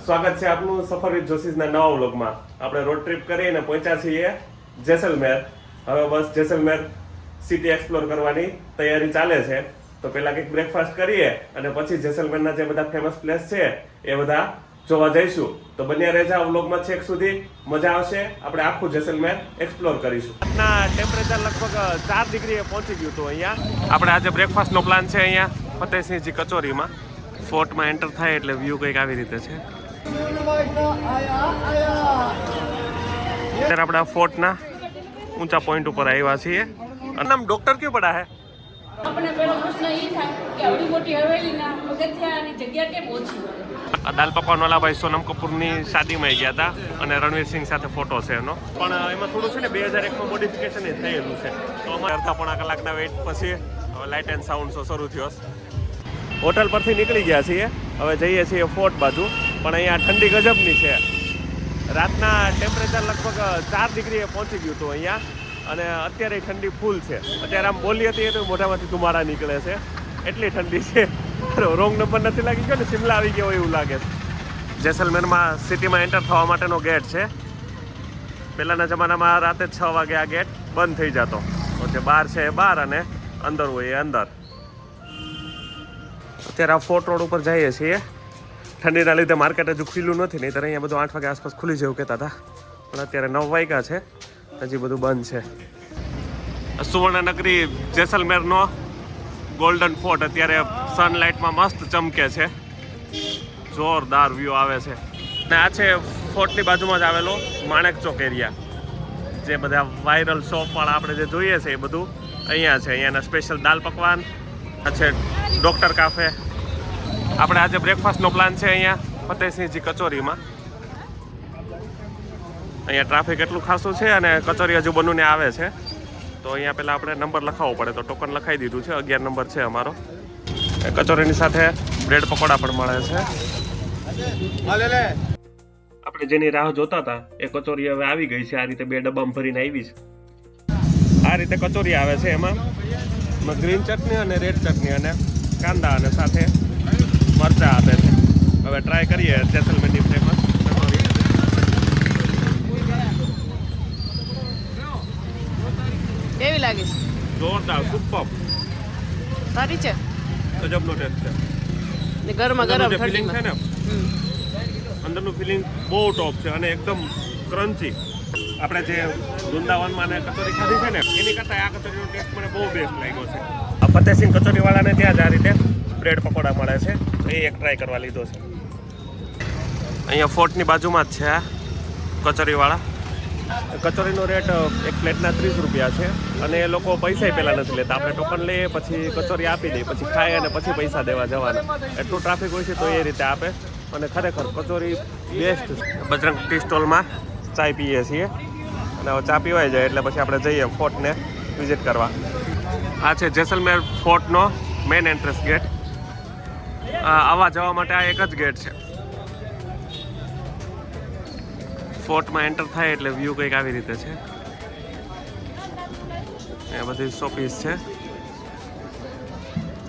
સ્વાગત છે આપનું સફર વિથ જોશીસના નવા વ્લોગમાં. આપણે રોડ ટ્રીપ કરીને પહોંચ્યા છીએ જેસલમેર. હવે બસ જેસલમેર સિટી એક્સપ્લોર કરવાની તૈયારી ચાલે છે. તો પહેલા કંઈક બ્રેકફાસ્ટ કરીએ અને પછી જેસલમેરના જે બધા ફેમસ પ્લેસ છે એ બધા જોવા જઈશું. તો બન્યા રહેજા વ્લોગમાં છેક સુધી, મજા આવશે. આપણે આખું જેસલમેર એક્સપ્લોર કરીશું. આજના ટેમ્પરેચર લગભગ 4 ડિગ્રીએ પહોંચી ગયું હતું અહીંયા. આપણે આજે બ્રેકફાસ્ટનો પ્લાન છે અહીંયા ફતેહસિંહજી કચોરીમાં. ફોર્ટમાં એન્ટર થાય એટલે વ્યૂ કંઈક આવી રીતે છે. અત્યારે આપણે ફોર્ટના ઊંચા પોઈન્ટ ઉપર આવ્યા છીએ. અને નામ ડોક્ટર ક્યું પડા હે? આપણે પહેલો પ્રશ્ન એ થાય કે આવડી મોટી હવેલીના પગથિયાની જગ્યા કેમ ઓછી? દાલ પકવાન વાલા ભાઈ સોનમ કપૂરની શાદીમાં ગયા હતા અને રણવીર સિંહ સાથે ફોટો છે એનો. પણ એમાં થોડું છે ને 2001માં મોડિફિકેશન એ થયેલું છે. તો અમારે અડધા પોણા કલાકના વેઇટ પછી હવે લાઇટ એન્ડ સાઉન્ડ શો શરૂ થયો. હોટલ પરથી નીકળી ગયા છીએ, હવે જઈએ છીએ ફોર્ટ બાજુ. પણ અહીંયા ઠંડી ગજબની છે. રાતના ટેમ્પરેચર લગભગ 4 ડિગ્રીએ પહોંચી ગયું હતું અહીંયા. અને અત્યારે ઠંડી ફૂલ છે. અત્યારે આમ બોલી હતી તો મોઢામાંથી ધુમાડા નીકળે છે, એટલી ઠંડી છે. રોંગ નંબર નથી લાગી ગયો ને, શિમલા આવી ગયો એવું લાગે છે. જેસલમેરમાં સિટીમાં એન્ટર થવા માટેનો ગેટ છે. પહેલાંના જમાનામાં રાતે 6 વાગે આ ગેટ બંધ થઈ જતો. જે બહાર છે એ બહાર અને અંદર હોય એ અંદર. અત્યારે આ ફોર્ટ રોડ ઉપર જઈએ છીએ. ઠંડીના લીધે માર્કેટ હજુ ખુલ્લું નથી, નહીં તો અહીંયા બધું 8 વાગે આસપાસ ખુલી જેવું કહેતા હતા. પણ અત્યારે 9 વાગ્યા છે, હજી બધું બંધ છે. સુવર્ણનગરી જેસલમેરનો ગોલ્ડન ફોર્ટ અત્યારે સનલાઇટમાં મસ્ત ચમકે છે. જોરદાર વ્યૂ આવે છે. અને આ છે ફોર્ટની બાજુમાં જ આવેલો માણેક ચોક એરિયા. જે બધા વાયરલ શોપવાળા આપણે જે જોઈએ છે એ બધું અહીંયા છે. અહીંયાના સ્પેશિયલ દાલ પકવાન. આ છે ડૉક્ટર કાફે. આપણે આજે બ્રેકફાસ્ટનો પ્લાન છે અહીંયા ફતેહસિંહજી કચોરીમાં. અહીંયા ટ્રાફિક એટલું ખાસું છે અને કચોરી હજુ બનીને આવે છે. તો અહીંયા પહેલાં આપણે નંબર લખાવવો પડે, તો ટોકન લખાવી દીધું છે. 11 નંબર છે અમારો. કચોરીની સાથે બ્રેડ પકોડા પણ મળે છે. આપણે જેની રાહ જોતા હતા એ કચોરી હવે આવી ગઈ છે. આ રીતે 2 ડબ્બામાં ભરીને આવી છે. આ રીતે કચોરી આવે છે. એમાં ગ્રીન ચટણી અને રેડ ચટણી અને કાંદા અને સાથે મરચાં આપે છે. હવે ટ્રાય કરીએ જેસલમેરની ફેમસ કચોરી. કેવી લાગે છે? જોરદાર, સુપર, સારી છે, ગજબનો ટેસ્ટ છે. ને ગરમા ગરમ ફિલિંગ છે ને, અંદરનું ફિલિંગ બહુ ટોપ છે અને એકદમ ક્રન્ચી. આપણે જે વૃંદાવનમાં ને કચોરી ખાધી છે ને એની કરતાં આ કચોરીનો ટેસ્ટ મને બહુ બેસ્ટ લાગ્યો છે. આ ફતેહસિંહ કચોરીવાળાને ત્યાં જ આ રીતે બ્રેડ પકોડા મળે છે, તો એ એક ટ્રાય કરવા લીધો છે. અહીંયા ફોર્ટની બાજુમાં જ છે આ કચોરીવાળા. કચોરીનો રેટ એક પ્લેટના 30 રૂપિયા છે અને એ લોકો પૈસા પહેલાં નથી લેતા. આપણે ટોકન લઈએ પછી કચોરી આપી દઈએ, પછી ખાય અને પછી પૈસા દેવા જવાના. એટલું ટ્રાફિક હોય છે તો એ રીતે આપે. અને ખરેખર કચોરી બેસ્ટ છે. બજરંગ ટી સ્ટોલમાં ચાય પીએ છીએ અને હવે ચા પીવાઈ જાય એટલે પછી આપણે જઈએ ફોર્ટને વિઝિટ કરવા. આ છે જેસલમેર ફોર્ટનો મેઇન એન્ટ્રન્સ ગેટ. આવવા જવા માટે આ એક જ ગેટ છે. ફોર્ટમાં એન્ટર થાય એટલે વ્યૂ કંઈક આવી રીતે છે. એ બધી શોપીસ છે.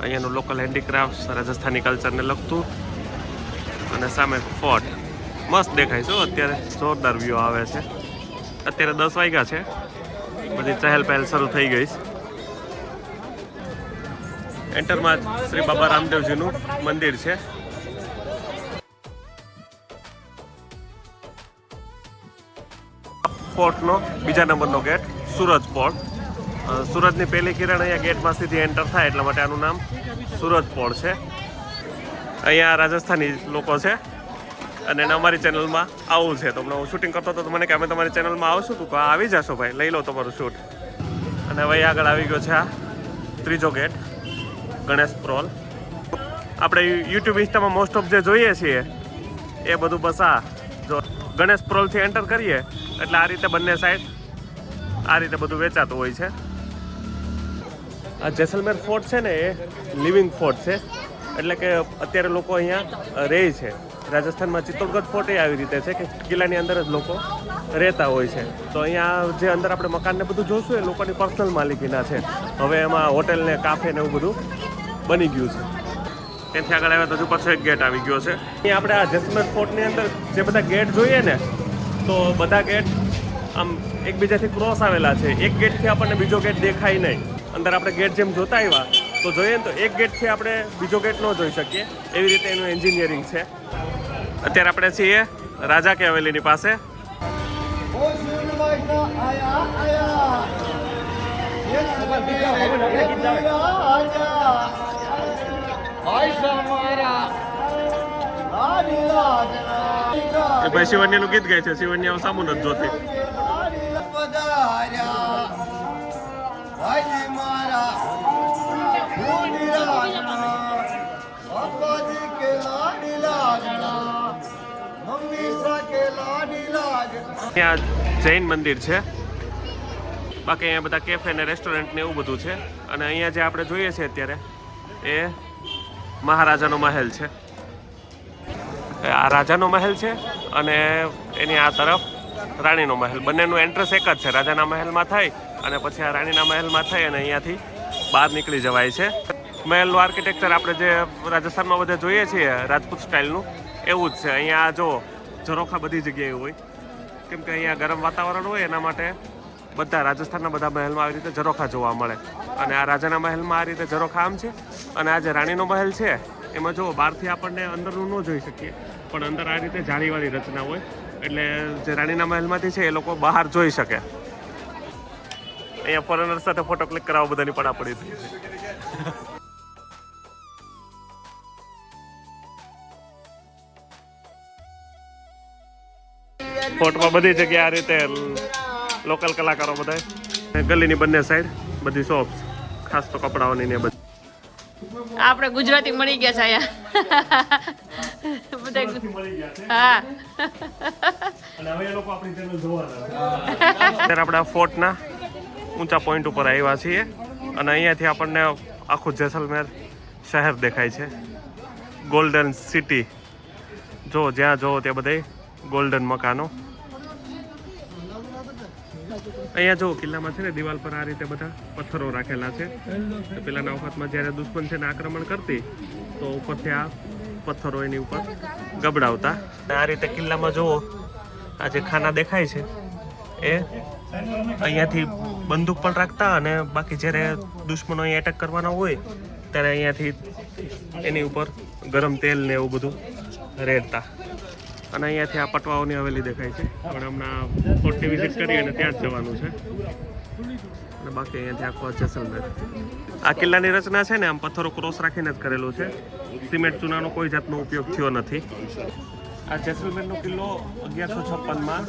અહીંયાનું લોકલ હેન્ડીક્રાફ્ટ, રાજસ્થાની કલ્ચરને લગતું. અને સામે ફોર્ટ મસ્ત દેખાય છે. અત્યારે જોરદાર વ્યૂ આવે છે. અત્યારે 10 વાગ્યા છે, બધી ચહેલ પહેલ શરૂ થઈ ગઈ છે. એન્ટરમાં શ્રી બાબા રામદેવજીનું મંદિર છે. ફોર્ટનો બીજા નંબરનો ગેટ સુરજ પોળ. સુરજની પહેલી કિરણ અહીંયા ગેટમાં સીધી એન્ટર થાય એટલા માટે આનું નામ સુરજ પોળ છે. અહીંયા રાજસ્થાની લોકો છે અને અમારી ચેનલમાં આવું છે. તો હું શૂટિંગ કરતો હતો તો મને કે અમે તમારી ચેનલમાં આવશું. તું આવી જશો ભાઈ, લઈ લો તમારું શૂટ. અને હવે આગળ આવી ગયો છે આ ત્રીજો ગેટ ગણેશ પ્રોલ. આપણે યુટ્યુબ ઇન્સ્ટામાં મોસ્ટ ઓફ જે જોઈએ છીએ એ બધું બસ આ જો ગણેશ પ્રોલથી એન્ટર કરીએ એટલે આ રીતે બંને સાઈડ આ રીતે બધું વેચાતું હોય છે. આ જેસલમેર ફોર્ટ છે ને એ લિવિંગ ફોર્ટ છે. એટલે કે અત્યારે લોકો અહીંયા રહે છે. રાજસ્થાનમાં ચિત્તોડગઢ ફોર્ટ એ આવી રીતે છે કે કિલ્લાની અંદર જ લોકો રહેતા હોય છે. તો અહીંયા જે અંદર આપણે મકાનને બધું જોશું એ લોકોની પર્સનલ માલિકીના છે. હવે એમાં હોટેલ ને કાફે ને એવું બધું બની ગયું છે. ત્યાંથી આગળ આવ્યા તો હજુ પાછો એક ગેટ આવી ગયો છે. અહીંયા આપણે આ જેસલમેર ફોર્ટની અંદર જે બધા ગેટ જોઈએ ને, તો બધા ગેટ આમ એકબીજાથી ક્રોસ આવેલા છે. એક ગેટથી આપણને બીજો ગેટ દેખાય નહીં. અંદર આપણે ગેટ જેમ જોતા આવ્યા તો જોઈએ ને તો એક ગેટથી આપણે બીજો ગેટ ન જોઈ શકીએ. એવી રીતે એનું એન્જિનિયરિંગ છે. અત્યારે આપણે છીએ રાજા કે હવેલીની પાસે. એ ભાઈ શિવન્યાનું ગીત ગાય છે. શિવન્યા સામુ નથી જોતી. ત્યાં જૈન મંદિર છે. બાકી અહીંયા બધા કેફે ને રેસ્ટોરન્ટ ને એવું બધું છે. અને અહીંયા જે આપણે જોઈએ છીએ અત્યારે એ મહારાજાનો મહેલ છે. આ રાજાનો મહેલ છે અને એની આ તરફ રાણીનો મહેલ. બંનેનું એન્ટ્રન્સ એક જ છે. રાજાના મહેલમાં થઈ અને પછી આ રાણીના મહેલમાં થઈ અને અહીંયાથી બહાર નીકળી જવાય છે. મહેલનું આર્કિટેક્ચર આપણે જે રાજસ્થાનમાં બધે જોઈએ છીએ રાજપૂત સ્ટાઇલનું, એવું જ છે. અહીંયા જો ઝરોખા બધી જગ્યાએ હોય, કેમ કે અહીંયા ગરમ વાતાવરણ હોય એના માટે બધા રાજસ્થાનના બધા મહેલમાં આવી રીતે ઝરોખા જોવા મળે. અને આ રાજાના મહેલમાં આ રીતે ઝરોખા આમ છે. અને આ જે રાણીનો મહેલ છે એમાં જો બહારથી આપણને અંદરનું ન જોઈ શકીએ, પણ અંદર આ રીતે જાળીવાળી રચના હોય, એટલે જે રાણીના મહેલમાંથી છે એ લોકો બહાર જોઈ શકે. અહીંયા ફોરેનર સાથે ફોટો ક્લિક કરાવવા બધાની પડાપડી થઈ છે. ફોટોમાં બધી જગ્યાએ આ રીતે લોકલ કલાકારો બધા. ગલીની બંને સાઈડ બધી શોપ્સ, ખાસ તો કપડાઓની ને બધી. આપણે ગુજરાતી મળી ગયા છે અહીંયા બધા. હા, અને હવે એ લોકો આપણી ચેનલ જોવાના. અત્યારે આપણે ફોર્ટના ઊંચા પોઈન્ટ ઉપર આવ્યા છીએ અને અહીંયાથી આપણને આખું જેસલમેર શહેર દેખાય છે. Golden city. જો જ્યાં જોવો ત્યાં બધે ગોલ્ડન મકાનો. અહીંયા જો કિલ્લામાં છે ને દિવાલ પર આ રીતે બધા પથ્થરો રાખેલા છે. તો પેલાના વખતમાં જ્યારે દુશ્મન છે ને આક્રમણ કરતી તો ઉપરથી આ પથ્થરો એની ઉપર ગબડાવતા. આ રીતે કિલ્લામાં જુઓ આ જે ખાના દેખાય છે એ અહીંયાથી બંદૂક પણ રાખતા અને બાકી જ્યારે દુશ્મનો અહીંયા એટેક કરવાના હોય ત્યારે અહીંયાથી એની ઉપર ગરમ તેલ ને એવું બધું રેડતા. અને અહીંયાથી આ પટવાઓની હવેલી દેખાય છે. પણ હમણાં ફોર્ટની વિઝિટ કરી અને ત્યાં જ જવાનું છે. અને બાકી અહીંયાથી આખો જેસલમેર. આ કિલ્લાની રચના છે ને આમ પથ્થરો ક્રોસ રાખીને જ કરેલું છે. સિમેન્ટ ચૂનાનો કોઈ જાતનો ઉપયોગ થયો નથી. આ જેસલમેરનો કિલ્લો 1156માં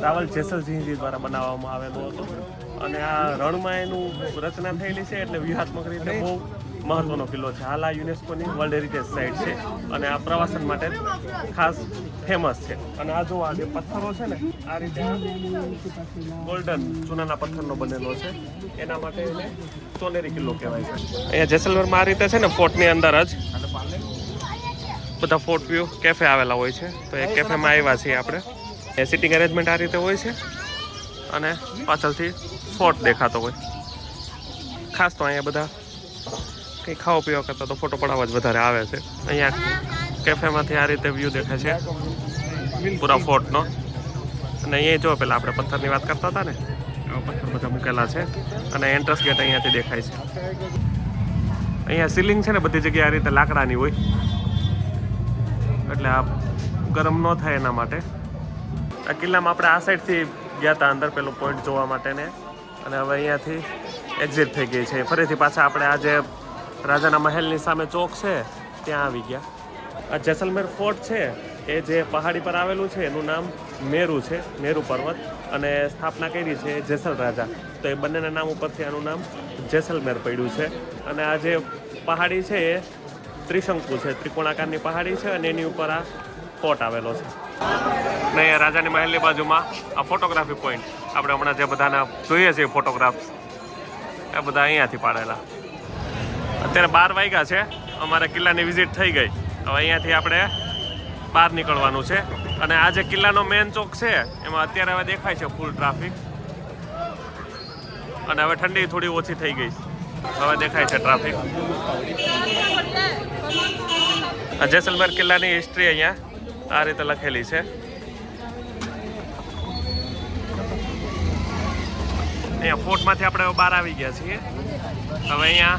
રાવલ જેસલસિંહજી દ્વારા બનાવવામાં આવેલો હતો. અને આ રણમાં એનું રચના થયેલી છે એટલે વ્યૂહાત્મક રીતે બહુ મહત્વનો કિલ્લો છે. હાલ આ યુનેસ્કોની વર્લ્ડ હેરિટેજ સાઇટ છે અને આ પ્રવાસન માટે ખાસ ફેમસ છે. અને આ જો આ જે પથ્થરો છે ને આ રીતે ગોલ્ડન ચૂનાના પથ્થરનો બનેલો છે, એના માટે એને સોનેરી કિલ્લો કહેવાય છે. અહીંયા જેસલમેરમાં આ રીતે છે ને ફોર્ટની અંદર જ બધા ફોર્ટ વ્યૂ કેફે આવેલા હોય છે. તો એ કેફેમાં આવ્યા છીએ આપણે. એ સિટિંગ અરેન્જમેન્ટ આ રીતે હોય છે અને પાછળથી ફોર્ટ દેખાતો હોય. ખાસ તો અહીંયા બધા કંઈ ખાવા પીવા કરતાં તો ફોટો પડાવવા જ વધારે આવે છે. અહીંયા કેફેમાંથી આ રીતે વ્યૂ દેખાય છે પૂરા ફોર્ટનો. અને અહીંયા જો પેલા આપણે પથ્થરની વાત કરતા હતા ને, આવા પથ્થર બધા મૂકેલા છે. અને એન્ટ્રન્સ ગેટ અહીંયાથી દેખાય છે. અહીંયા સીલિંગ છે ને બધી જગ્યાએ આ રીતે લાકડાની હોય, એટલે આ ગરમ ન થાય એના માટે. આ કિલ્લામાં આપણે આ સાઈડથી ગયા હતા અંદર પેલો પોઈન્ટ જોવા માટે ને, અને હવે અહીંયાથી એક્ઝિટ થઈ ગઈ છે. ફરીથી પાછા આપણે આ જે રાજાના મહેલની સામે ચોક છે ત્યાં આવી ગયા. આ જેસલમેર ફોર્ટ છે એ જે પહાડી પર આવેલું છે એનું નામ મેરુ છે, મેરુ પર્વત. અને સ્થાપના કરી છે જેસલ રાજા. તો એ બંનેના નામ ઉપરથી આનું નામ જેસલમેર પડ્યું છે. અને આ જે પહાડી છે એ ત્રિશંકુ છે, ત્રિકોણાકારની પહાડી છે અને એની ઉપર આ ફોર્ટ આવેલો છે. ને રાજાની મહેલની બાજુમાં આ ફોટોગ્રાફી પોઈન્ટ આપણે હમણાં જે બધાના જોઈએ છીએ ફોટોગ્રાફ્સ એ બધા અહીંયાથી પાડેલા. અત્યારે 12 વાગ્યા છે. અમારે કિલ્લાની વિઝિટ થઈ ગઈ. હવે અહીંયાથી આપણે બહાર નીકળવાનું છે. અને આ જે કિલ્લાનો મેન ચોક છે એમાં અત્યારે હવે દેખાય છે ફૂલ ટ્રાફિક. અને હવે ઠંડી થોડી ઓછી થઈ ગઈ. હવે દેખાય છે ટ્રાફિક. આ જેસલમેર કિલ્લાની હિસ્ટ્રી અહીંયા આ રીતે લખેલી છે. અહીંયા ફોર્ટમાંથી આપણે બહાર આવી ગયા છીએ. હવે અહીંયા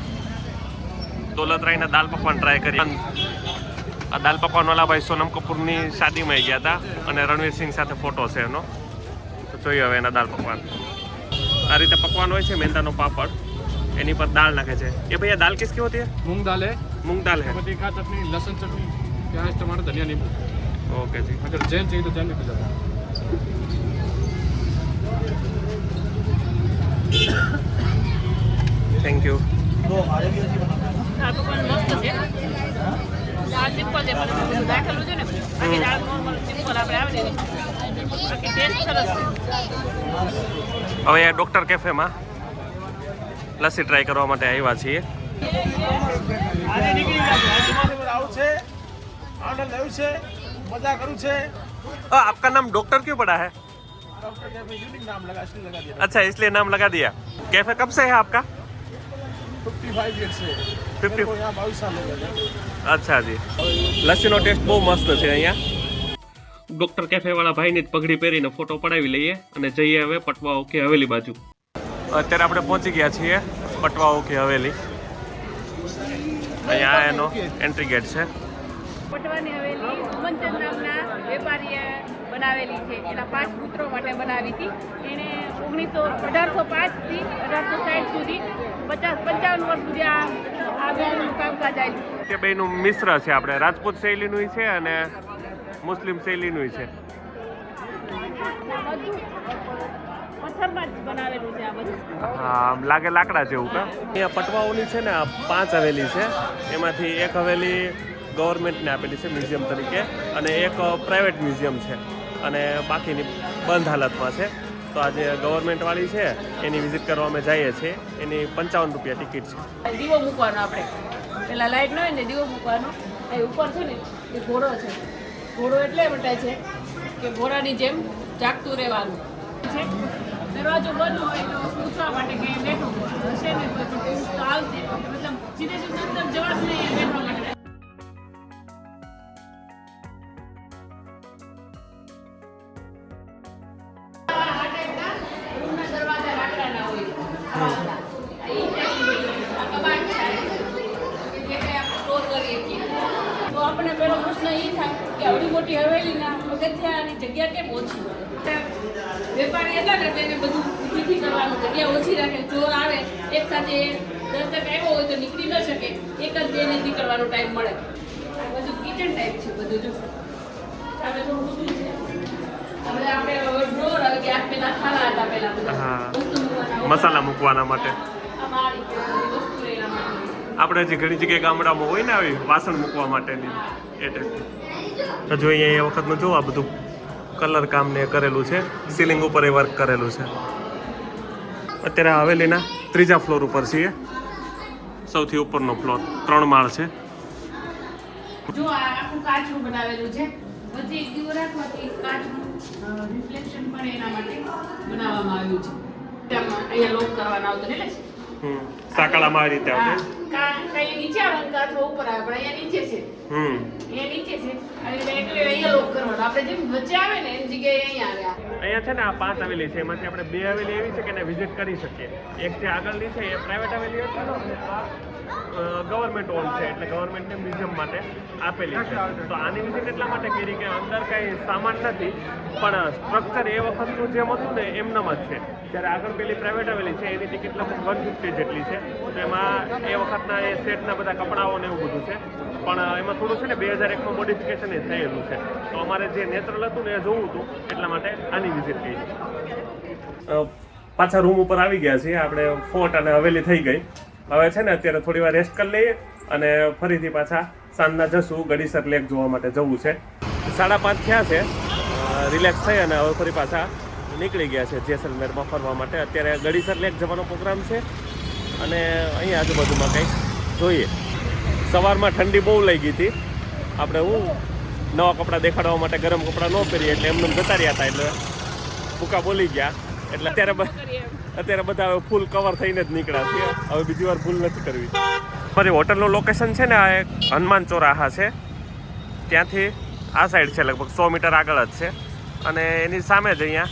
દોલતરાયના દાલ પકવાન ટ્રાય કરીએ. આ દાલ પકવાન વાળા ભાઈ સોનમ કપૂરની શાદીમાં ગયા હતા અને રણવીર સિંહ સાથે ફોટો છે એનો. તો જોઈએ હવે એના દાલ પકવાન. આ રીતે પકવાન હોય છે, મેંદાનો પાપડ, એની પર દાળ નાખે છે. ये भैया दाल किसकी होती है? मूंग दाल है, मूंग दाल है. तीखा चटनी, लहसुन चटनी, प्याज टमाटर धनिया नींबू. ओके जी. अगर जैन चाहिए तो जैन भी जाओ. Thank you. દાળ પકવાન મસ્ત છે. દાળ સિમ્પલ છે પણ બધું નાખેલું છે ને બાકી દાળ નોર્મલ સિમ્પલ આપણે આવે ને બાકી ટેસ્ટ સરસ છે. હવે આ ડૉક્ટર કેફેમાં લસ્સી ટ્રાય કરવા માટે આવ્યા છીએ. आपका नाम डॉक्टर क्यों पड़ा है? अच्छा, इसलिए नाम लगा दिया. कैफे कब से है आपका? 55 ईयर से 50. यहाँ 22 साल हो गए. અચ્છા જી. લસ્સીનો ટેસ્ટ બહુ મસ્ત છે અહીંયા. ડૉક્ટર કેફે વાળા ભાઈની જ પગડી પહેરીને ફોટો પડાવી લઈએ અને જઈએ હવે પટવા ઓકે હવેલી બાજુ. અત્યારે આપણે પહોંચી ગયા છીએ પટવા ઓકે હવેલી. અહીંયા એનો એન્ટ્રી ગેટ છે. પટવાની હવેલી ઉમનચંદ નામના વેપારીએ બનાવેલી છે. એના 5 પુત્રો માટે બનાવી હતી. એણે 1805 થી 1860 સુધી 55 વર્ષ સુધી આ બિલ્ડિંગનું કામકાજ આવ્યું. તે બેનું મિશ્ર છે. આપણે રાજપૂત શૈલીનું છે અને મુસ્લિમ શૈલીનું છે. પથ્થરમાં જ બનાવેલું છે આ બધું. હા, આમ લાગે લાકડા જેવું કા. અહીંયા પટવાઓની છે ને આ 5 હવેલી છે. એમાંથી એક હવેલી ગવર્મેન્ટને આપેલી છે મ્યુઝિયમ તરીકે અને એક પ્રાઇવેટ મ્યુઝિયમ છે અને બાકીની બંધ હાલતમાં છે. તો આ જે ગવર્મેન્ટવાળી છે એની વિઝિટ કરવા અમે જઈએ છીએ. એની 55 રૂપિયા ટિકિટ છે. દીવો મૂકવાનો આપણે પેલા લાઈટ ન હોય ને દીવો મૂકવાનો. એ ઉપર છે ને એ ઘોડો છે. ઘોડો એટલે માટે છે કે ઘોડાની જેમ જાગતું રહેવાનું છે. દરવાજો બંધ હોય તો પૂછવા માટે કે બેઠું હશે ને પછી તો આવશે. મતલબ સીધે સીધું એકદમ જવાબ નહીં બેઠવા માટે. તો આપણે પેલો પ્રશ્ન એ થાય કે આવડી મોટી હવેલીના પગથિયાની જગ્યા કેમ ઓછી? વેપારી એટલા કરે એને બધું ઉભીથી કરવાનું, જગ્યા ઓછી રાખે. ચોર આવે એક સાથે 10 આવ્યો હોય તો નીકળી ન શકે. એક જ બેને નીકળવાનો ટાઈમ મળે. આ બધું કિચન ટાઈપ છે બધું. જો હવે થોડું ઊંચું છે. હવે આપણે ડ્રોર આવે કે આ પેલા ખાના હતા પેલા બધા હા. વસ્તુ મૂકવાના મસાલા મૂકવાના માટે. આ મારી વસ્તુ લેવા માટે. આપણે જે ઘણી જગ્યાએ ગામડામાં હોય ને આવી વાસણ મૂકવા માટેની એ ટાઈપ. તો જો અહીંયા એ વખતનું જો આ બધું કલર કામ ને કરેલું છે. સીલિંગ ઉપર એ વર્ક કરેલું છે. અત્યારે હવેલીના 3જા ફ્લોર ઉપર છીએ. સૌથી ઉપરનો ફ્લોર 3 માળ છે. જો આ આખું કાચનું બનાવેલું છે. વચ્ચે એક દીવો રાખવાથી કાચનું રિફ્લેક્શન પણ એના માટે બનાવવામાં આવ્યું છે. આમાં અહીંયા લોક કરવાના આવતો એટલે સાંકળામાં આવી રીતે આપણે. કઈ નીચે આવે ને કાચો ઉપર આવે પણ અહીંયા નીચે છે. અહીંયા નીચે છે અને એટલે અહીંયા લોક કરવાનો. આપણે જેમ વચ્ચે આવે ને એની જગ્યાએ અહીંયા આવે. અહીંયા છે ને આ 5 હવેલી છે. એમાંથી આપણે 2 હવેલી એવી છે કે એને વિઝિટ કરી શકીએ. એક જે આગળની છે એ પ્રાઇવેટ હવેલી હતી અને આ ગવર્મેન્ટ ઓન છે એટલે ગવર્મેન્ટને મ્યુઝિયમ માટે આપેલી છે. તો આની વિઝિટ એટલા માટે કરી કે અંદર કંઈ સામાન નથી પણ સ્ટ્રક્ચર એ વખતનું જેમ હતું ને એમનામ જ છે. જ્યારે આગળ પેલી પ્રાઇવેટ હવેલી છે એની ટિકિટ લગભગ 150 જેટલી છે. તો એમાં એ વખતના એ સેટના બધા કપડાઓ ને એવું બધું છે. પણ એમાં થોડું છે ને 2001માં મોડિફિકેશન એ થયેલું છે. તો અમારે જે નેચરલ હતું ને એ જોવું હતું એટલા માટે આની વિઝિટ કરી. પાછા રૂમ ઉપર આવી ગયા છીએ આપણે. ફોર્ટ અને હવેલી થઈ ગઈ. હવે છે ને અત્યારે થોડી વાર રેસ્ટ કરી લઈએ અને ફરીથી પાછા સાંજના જશું. ગડીસર લેક જોવા માટે જવું છે. 5:30 થયા છે. રિલેક્સ થઈ અને હવે ફરી પાછા નીકળી ગયા છે જેસલમેરમાં ફરવા માટે. અત્યારે ગડીસર લેક જવાનો પ્રોગ્રામ છે અને અહીં આજુબાજુમાં કંઈક જોઈએ. સવારમાં ઠંડી બહુ લઈ ગઈ હતી. આપણે નવા કપડાં દેખાડવા માટે ગરમ કપડાં ન પહેરીએ એટલે એમને જતા રહ્યા હતા એટલે ભૂકા બોલી ગયા એટલે અત્યારે અત્યારે બધા હવે ફૂલ કવર થઈને જ નીકળ્યા છીએ. હવે બીજી વાર ભૂલ નથી કરવી. મારી હોટલનું લોકેશન છે ને આ એક હનુમાન ચોરાહા છે, ત્યાંથી આ સાઈડ છે, લગભગ 100 મીટર આગળ જ છે. અને એની સામે જ અહીંયા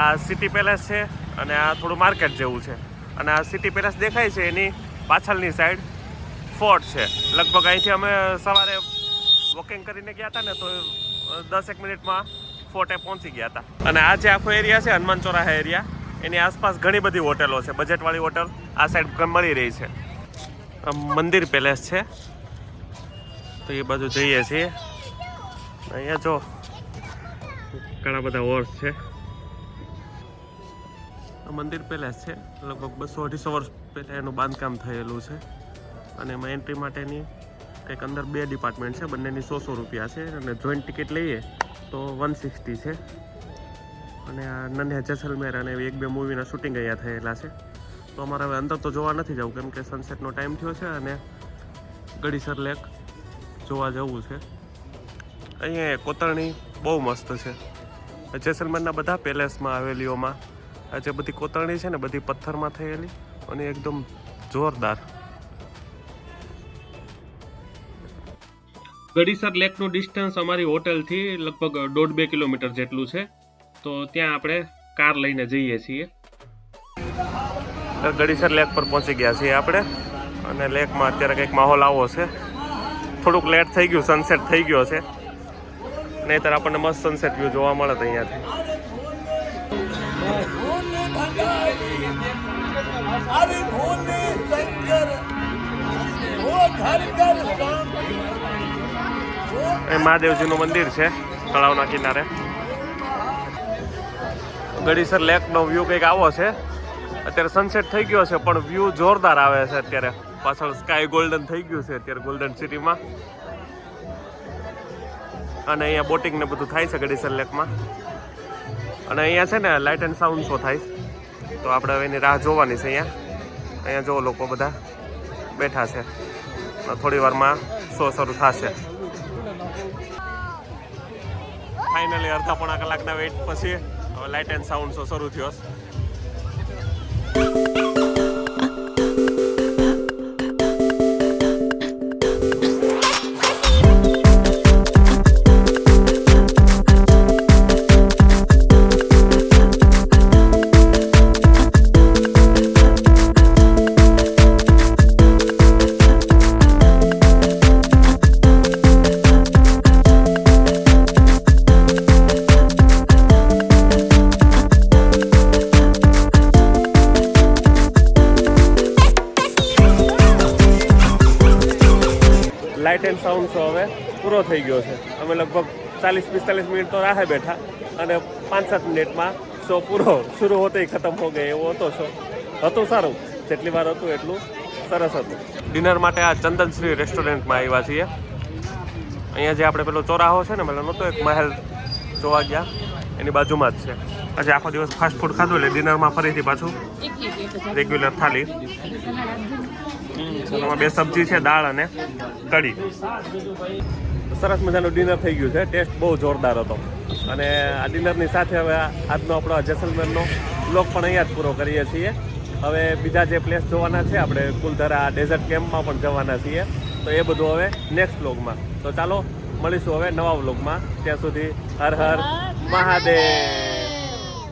આ સિટી પેલેસ છે અને આ થોડું માર્કેટ જેવું છે. અને આ સિટી પેલેસ દેખાય છે એની પાછળની સાઈડ ફોર્ટ છે. લગભગ અહીંથી અમે સવારે વોકિંગ કરીને ગયા હતા ને તો 10-1 મિનિટમાં ફોર્ટે પહોંચી ગયા હતા. અને આ જે આખો એરિયા છે હનુમાન ચોરાહા એરિયા, એની આસપાસ ઘણી બધી હોટલો છે. બજેટવાળી હોટલ આ સાઈડ મળી રહી છે. મંદિર પેલેસ છે તો એ બાજુ જઈએ છીએ. અહીંયા જો ઘણા બધા હોર્સ છે. મંદિર પેલેસ છે, લગભગ 200-250 વર્ષ પહેલાં એનું બાંધકામ થયેલું છે. અને એમાં એન્ટ્રી માટેની કંઈક અંદર 2 ડિપાર્ટમેન્ટ છે, બંનેની 100 રૂપિયા છે. અને જોઈન્ટ ટિકિટ લઈએ તો 160 છે. અને આ નન્હા જેસલમેર અને 1-2 મૂવીના શૂટિંગ અહીંયા થયેલા છે. તો અમારે હવે અંદર તો જોવા નથી જવું કેમ કે સનસેટનો ટાઈમ થયો છે અને ગડીસર લેક જોવા જવું છે. અહીંયા કોતરણી બહુ મસ્ત છે. જેસલમેરના બધા પેલેસમાં આવેલીઓમાં આ જે બધી કોતરણી છે ને બધી પથ્થરમાં થયેલી અને એકદમ જોરદાર. ગડીસર લેકનું ડિસ્ટન્સ અમારી હોટલથી લગભગ 1.5-2 કિલોમીટર જેટલું છે. તો ત્યાં આપણે કાર લઈને જઈએ છીએ. ગડીસર લેક પર પહોંચી ગયા છીએ આપણે. અને લેકમાં અત્યારે કંઈક માહોલ આવો છે. થોડુંક લેટ થઈ ગયું, સનસેટ થઈ ગયો છે, નહીંતર આપણને મસ્ત સનસેટ વ્યૂ જોવા મળે અહીંયાથી. એ મહાદેવજીનું મંદિર છે તળાવના કિનારે. ગડીસર લેકનો વ્યૂ કંઈક આવો છે. અત્યારે સનસેટ થઈ ગયો છે પણ વ્યૂ જોરદાર આવે છે. અત્યારે પાછળ સ્કાય ગોલ્ડન થઈ ગયું છે અત્યારે ગોલ્ડન સિટીમાં. અને અહીંયા બોટિંગ ને બધું થાય છે ગડીસર લેકમાં. અને અહીંયા છે ને લાઇટ એન્ડ સાઉન્ડ શો થાય તો આપણે હવે એની રાહ જોવાની છે. અહીંયા જો લોકો બધા બેઠા છે. થોડી વારમાં શો શરૂ થશે. ફાઇનલી અડધા-પોણા કલાકના વેઇટ પછી હવે લાઇટ એન્ડ સાઉન્ડ શો શરૂ થયો. લાઇટ એન્ડ સાઉન્ડ શો હવે પૂરો થઈ ગયો છે. અમે લગભગ 40-45 મિનિટ તો રાહે બેઠા અને 5-7 મિનિટમાં શો પૂરો શરૂ હોતે ખતમ હો ગયો એવો હતો શો. હતું સારું, જેટલી વાર હતું એટલું સરસ હતું. ડિનર માટે આ ચંદનશ્રી રેસ્ટોરન્ટમાં આવ્યા છીએ. અહીંયા જે આપણે પેલો ચોરાહો છે ને પેલો નહોતો એક મહેલ જોવા ગયા એની બાજુમાં જ છે. આજે આખો દિવસ ફાસ્ટ ફૂડ ખાધું એટલે ડિનરમાં ફરીથી પાછું રેગ્યુલર થાળી. એમાં 2 સબ્જી છે, દાળ અને કઢી. સરસ મજાનું ડિનર થઈ ગયું છે. ટેસ્ટ બહુ જોરદાર હતો. અને આ ડિનરની સાથે હવે આજનો આપણો જેસલમેરનો વ્લોગ પણ અહીંયા જ પૂરો કરીએ છીએ. હવે બીજા જે પ્લેસ જોવાના છે આપણે કુલધરા ડેઝર્ટ કેમ્પમાં પણ જવાના છીએ. તો એ બધું હવે નેક્સ્ટ વ્લોગમાં. તો ચાલો મળીશું હવે નવા વ્લોગમાં. ત્યાં સુધી હર હર મહાદેવ.